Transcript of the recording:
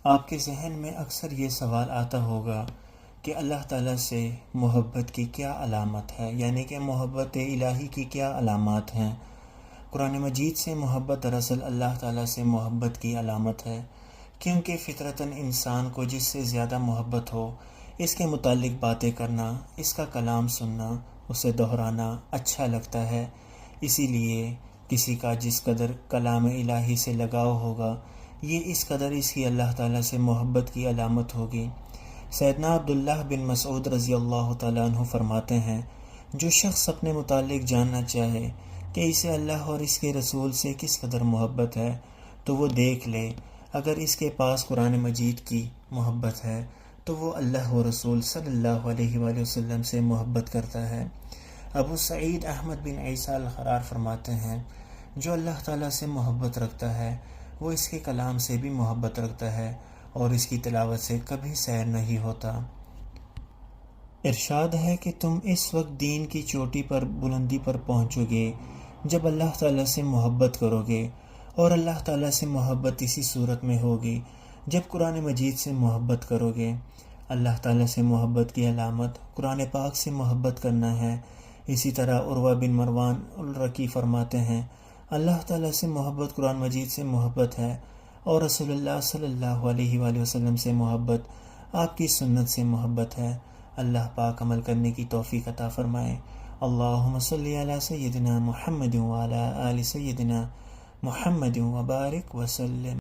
آپ کے ذہن میں اکثر یہ سوال آتا ہوگا کہ اللہ تعالیٰ سے محبت کی کیا علامت ہے، یعنی کہ محبت الہی کی کیا علامات ہیں۔ قرآن مجید سے محبت دراصل اللہ تعالیٰ سے محبت کی علامت ہے، کیونکہ فطرتاً انسان کو جس سے زیادہ محبت ہو اس کے متعلق باتیں کرنا، اس کا کلام سننا، اسے دہرانا اچھا لگتا ہے۔ اسی لیے کسی کا جس قدر کلام الہی سے لگاؤ ہوگا، یہ اس قدر اس کی اللہ تعالیٰ سے محبت کی علامت ہوگی۔ سیدنا عبداللہ بن مسعود رضی اللہ تعالیٰ عنہ فرماتے ہیں، جو شخص اپنے متعلق جاننا چاہے کہ اسے اللہ اور اس کے رسول سے کس قدر محبت ہے تو وہ دیکھ لے۔ اگر اس کے پاس قرآن مجید کی محبت ہے تو وہ اللہ و رسول صلی اللہ علیہ وآلہ وسلم سے محبت کرتا ہے۔ ابو سعید احمد بن عیسیٰ الخرار فرماتے ہیں، جو اللہ تعالیٰ سے محبت رکھتا ہے وہ اس کے کلام سے بھی محبت رکھتا ہے اور اس کی تلاوت سے کبھی سیر نہیں ہوتا۔ ارشاد ہے کہ تم اس وقت دین کی چوٹی پر، بلندی پر پہنچو گے جب اللہ تعالیٰ سے محبت کرو گے، اور اللہ تعالیٰ سے محبت اسی صورت میں ہوگی جب قرآن مجید سے محبت کرو گے۔ اللہ تعالیٰ سے محبت کی علامت قرآن پاک سے محبت کرنا ہے۔ اسی طرح عروہ بن مروان الرقی فرماتے ہیں، اللہ تعالیٰ سے محبت قرآن مجید سے محبت ہے، اور رسول اللہ صلی اللہ علیہ وآلہ وسلم سے محبت آپ کی سنت سے محبت ہے۔ اللہ پاک عمل کرنے کی توفیق عطا فرمائے۔ اللہم صلی علی سیدنا محمد وعلی آل سیدنا محمد وبارک وسلم۔